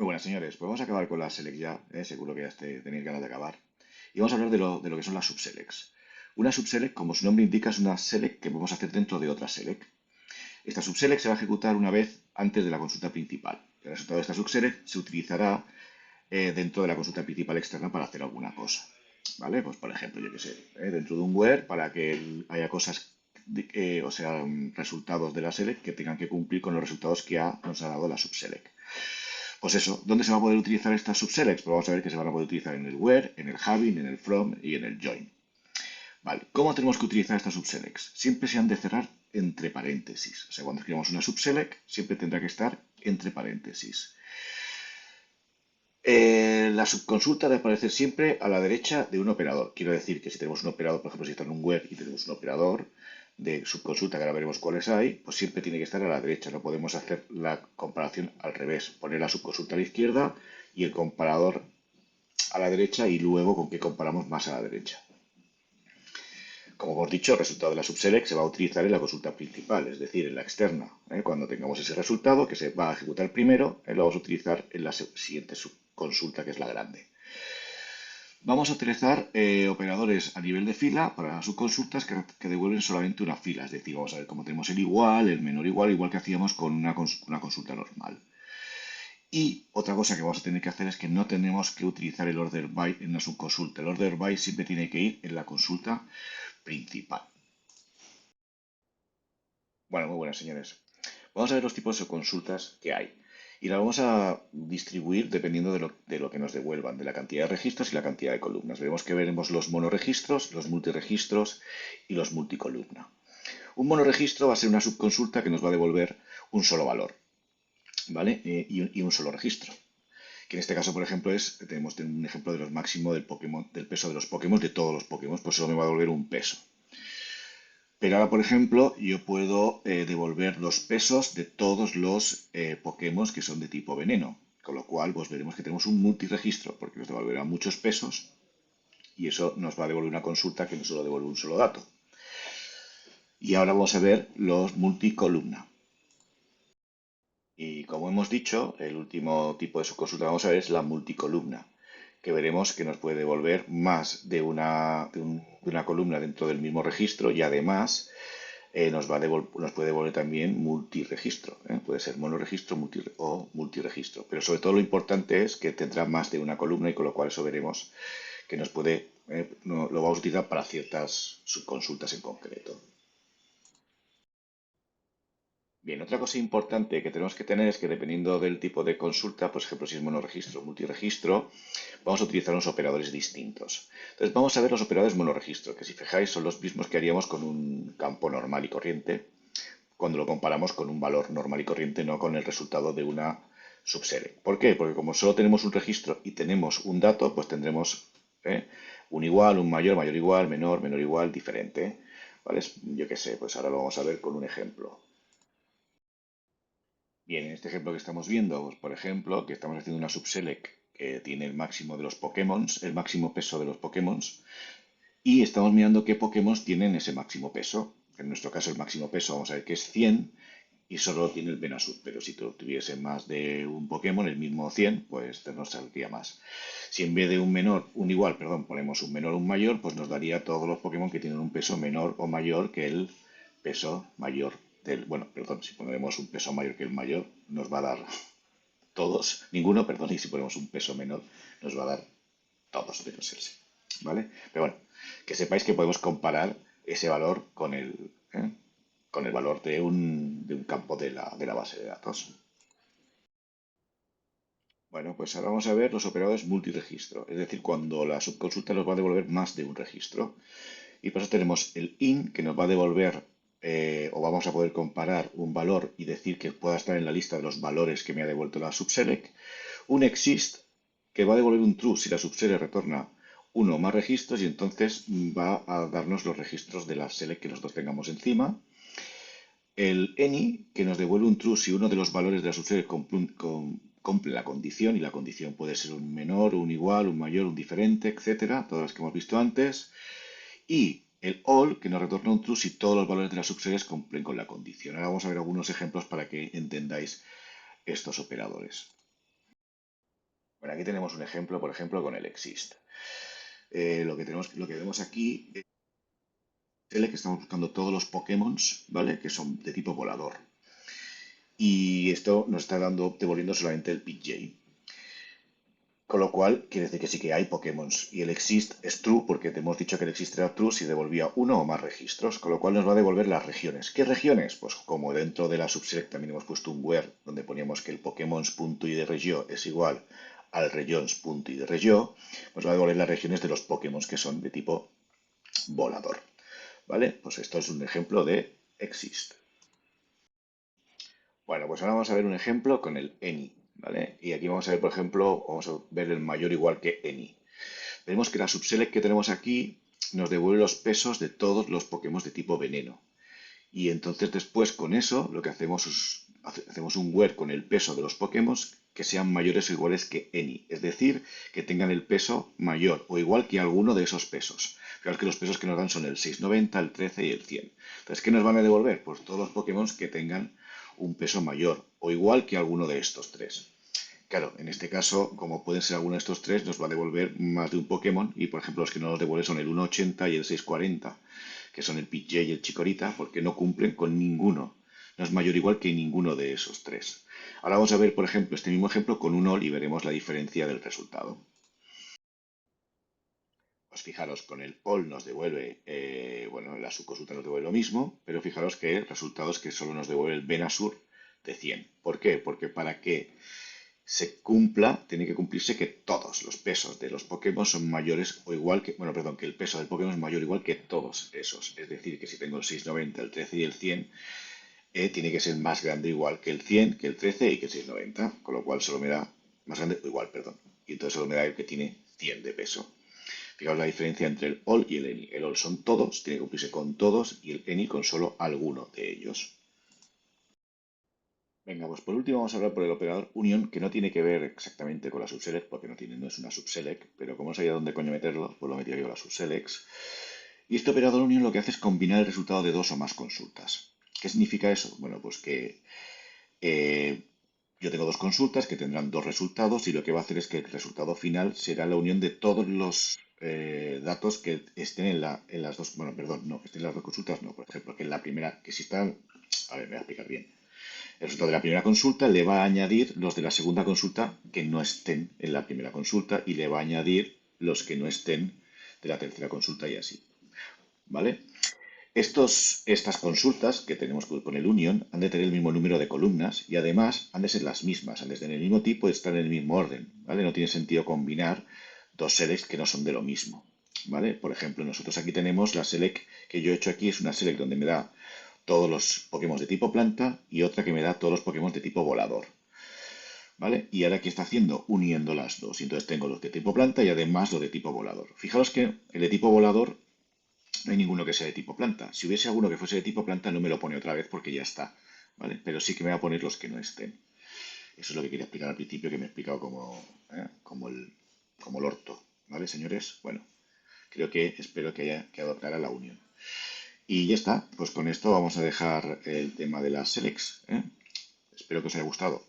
Muy buenas, señores. Pues vamos a acabar con la select ya, seguro que ya tenéis ganas de acabar. Y vamos a hablar de lo que son las subselects. Una subselect, como su nombre indica, es una select que podemos hacer dentro de otra select. Esta subselect se va a ejecutar una vez antes de la consulta principal. El resultado de esta subselect se utilizará dentro de la consulta principal externa para hacer alguna cosa. ¿Vale? Pues por ejemplo, yo que sé, dentro de un where para que haya cosas, o sea, resultados de la select que tengan que cumplir con los resultados que nos ha dado la subselect. Pues eso, ¿dónde se va a poder utilizar estas subselects? Pues vamos a ver que se van a poder utilizar en el where, en el having, en el from y en el join. Vale, ¿cómo tenemos que utilizar estas subselects? Siempre se han de cerrar entre paréntesis. O sea, cuando escribamos una subselect, siempre tendrá que estar entre paréntesis. La subconsulta debe aparecer siempre a la derecha de un operador. Quiero decir que si tenemos un operador, por ejemplo, si está en un where y tenemos un operador de subconsulta, que ahora veremos cuáles hay, pues siempre tiene que estar a la derecha. No podemos hacer la comparación al revés. Poner la subconsulta a la izquierda y el comparador a la derecha y luego con qué comparamos más a la derecha. Como hemos dicho, el resultado de la subselect se va a utilizar en la consulta principal, es decir, en la externa. Cuando tengamos ese resultado que se va a ejecutar primero, lo vamos a utilizar en la siguiente subconsulta, que es la grande. Vamos a utilizar operadores a nivel de fila para las subconsultas que devuelven solamente una fila. Es decir, vamos a ver cómo tenemos el igual, el menor igual, igual que hacíamos con una consulta normal. Y otra cosa que vamos a tener que hacer es que no tenemos que utilizar el order by en la subconsulta. El order by siempre tiene que ir en la consulta principal. Bueno, muy buenas, señores. Vamos a ver los tipos de consultas que hay. Y las vamos a distribuir dependiendo de lo que nos devuelvan, de la cantidad de registros y la cantidad de columnas. Veremos los monoregistros, los multiregistros y los multicolumna. Un monoregistro va a ser una subconsulta que nos va a devolver un solo valor, ¿vale? Y un solo registro. Que en este caso, por ejemplo, tenemos un ejemplo de los máximos del peso de los Pokémon, de todos los Pokémon, pues solo me va a devolver un peso. Pero ahora, por ejemplo, yo puedo devolver los pesos de todos los Pokémon que son de tipo veneno. Con lo cual, pues veremos que tenemos un multiregistro, porque nos devolverá muchos pesos y eso nos va a devolver una consulta que no solo devuelve un solo dato. Y ahora vamos a ver los multicolumna. Y como hemos dicho, el último tipo de subconsulta que vamos a ver es la multicolumna, que veremos que nos puede devolver más de una columna dentro del mismo registro y además nos puede devolver también multiregistro. Puede ser monoregistro o multiregistro. Pero sobre todo lo importante es que tendrá más de una columna y con lo cual eso veremos que lo vamos a utilizar para ciertas subconsultas en concreto. Bien, otra cosa importante que tenemos que tener es que dependiendo del tipo de consulta, por ejemplo, si es monoregistro o multiregistro, vamos a utilizar unos operadores distintos. Entonces vamos a ver los operadores monoregistro, que si fijáis son los mismos que haríamos con un campo normal y corriente, cuando lo comparamos con un valor normal y corriente, no con el resultado de una subserie. ¿Por qué? Porque como solo tenemos un registro y tenemos un dato, pues tendremos un igual, un mayor, mayor igual, menor, menor igual, diferente. ¿Vale? Yo qué sé, pues ahora lo vamos a ver con un ejemplo. Bien, en este ejemplo que estamos viendo, pues, por ejemplo, que estamos haciendo una subselect que tiene el máximo de los Pokémon, el máximo peso de los Pokémon, y estamos mirando qué Pokémon tienen ese máximo peso. En nuestro caso, el máximo peso, vamos a ver que es 100 y solo tiene el Venasur, pero si tuviese más de un Pokémon, el mismo 100, pues nos saldría más. Si en vez de un igual, perdón, ponemos un menor o un mayor, pues nos daría todos los Pokémon que tienen un peso menor o mayor que el peso mayor bueno, perdón, si ponemos un peso mayor que el mayor, nos va a dar todos, ninguno, perdón, y si ponemos un peso menor, nos va a dar todos menos ese, ¿vale? Pero bueno, que sepáis que podemos comparar ese valor con el valor de un campo de la base de datos. Bueno, pues ahora vamos a ver los operadores multiregistro, es decir, cuando la subconsulta nos va a devolver más de un registro. Y por eso tenemos el in, que nos va a devolver, o vamos a poder comparar un valor y decir que pueda estar en la lista de los valores que me ha devuelto la subselect. Un exist, que va a devolver un true si la subselect retorna uno o más registros y entonces va a darnos los registros de la select que nosotros tengamos encima. El any, que nos devuelve un true si uno de los valores de la subselect cumple la condición, y la condición puede ser un menor, un igual, un mayor, un diferente, etcétera, todas las que hemos visto antes. Y el all, que nos retorna un true si todos los valores de las subseries cumplen con la condición. Ahora vamos a ver algunos ejemplos para que entendáis estos operadores. Bueno, aquí tenemos un ejemplo, por ejemplo, con el exist. Lo que vemos aquí es que estamos buscando todos los Pokémon, ¿vale? Que son de tipo volador. Y esto nos está devolviendo solamente el PJ. Con lo cual, quiere decir que sí que hay Pokémon. Y el exist es true porque te hemos dicho que el exist era true si devolvía uno o más registros. Con lo cual nos va a devolver las regiones. ¿Qué regiones? Pues como dentro de la subselect también hemos puesto un where donde poníamos que el Pokémon.id de regió es igual al regions.id de regió, nos va a devolver las regiones de los Pokémon que son de tipo volador. ¿Vale? Pues esto es un ejemplo de exist. Bueno, pues ahora vamos a ver un ejemplo con el any, ¿vale? Y aquí vamos a ver, por ejemplo, vamos a ver el mayor igual que any. Vemos que la subselect que tenemos aquí nos devuelve los pesos de todos los Pokémon de tipo veneno. Y entonces después con eso lo que hacemos es hacemos un where con el peso de los Pokémon que sean mayores o iguales que any. Es decir, que tengan el peso mayor o igual que alguno de esos pesos. Fijaos que los pesos que nos dan son el 690, el 13 y el 100. Entonces, ¿qué nos van a devolver? Pues todos los Pokémon que tengan un peso mayor o igual que alguno de estos tres. Claro, en este caso, como pueden ser alguno de estos tres, nos va a devolver más de un Pokémon. Y por ejemplo, los que no nos devuelven son el 180 y el 640, que son el Pidgey y el Chikorita, porque no cumplen con ninguno. No es mayor o igual que ninguno de esos tres. Ahora vamos a ver, por ejemplo, este mismo ejemplo con un all y veremos la diferencia del resultado. Pues fijaros, con el all nos devuelve, bueno, la subconsulta nos devuelve lo mismo, pero fijaros que el resultado es que solo nos devuelve el Venasur de 100. ¿Por qué? Porque para que se cumpla, tiene que cumplirse que todos los pesos de los Pokémon son mayores o igual que, bueno, perdón, que el peso del Pokémon es mayor o igual que todos esos. Es decir, que si tengo el 690, el 13 y el 100, tiene que ser más grande o igual que el 100, que el 13 y que el 690, con lo cual solo me da más grande o igual, perdón. Y entonces solo me da el que tiene 100 de peso. Fijaos la diferencia entre el all y el any. El all son todos, tiene que cumplirse con todos, y el any con solo alguno de ellos. Venga, pues por último vamos a hablar por el operador union, que no tiene que ver exactamente con la subselect, porque no es una subselect, pero como no sabía dónde coño meterlo, pues lo metí yo a la subselects. Y este operador union lo que hace es combinar el resultado de dos o más consultas. ¿Qué significa eso? Bueno, pues que yo tengo dos consultas que tendrán dos resultados y lo que va a hacer es que el resultado final será la unión de todos los datos que estén en las dos, bueno, perdón, no, que estén en las dos consultas, no, por ejemplo, que en la primera, que si están, a ver, me voy a explicar bien. El resultado de la primera consulta le va a añadir los de la segunda consulta que no estén en la primera consulta y le va a añadir los que no estén de la tercera consulta y así. ¿Vale? Estas consultas que tenemos con el union han de tener el mismo número de columnas y además han de ser las mismas, han de tener el mismo tipo y estar en el mismo orden. ¿Vale? No tiene sentido combinar dos selects que no son de lo mismo. ¿Vale? Por ejemplo, nosotros aquí tenemos la select que yo he hecho aquí, es una select donde me da todos los Pokémon de tipo planta y otra que me da todos los Pokémon de tipo volador. ¿Vale? Y ahora, ¿qué está haciendo? Uniendo las dos. Y entonces tengo los de tipo planta y además los de tipo volador. Fijaos que el de tipo volador no hay ninguno que sea de tipo planta. Si hubiese alguno que fuese de tipo planta, no me lo pone otra vez porque ya está. ¿Vale? Pero sí que me va a poner los que no estén. Eso es lo que quería explicar al principio, que me he explicado como el orto. ¿Vale, señores? Bueno, espero que haya quedado clara la unión. Y ya está. Pues con esto vamos a dejar el tema de las selects. Espero que os haya gustado.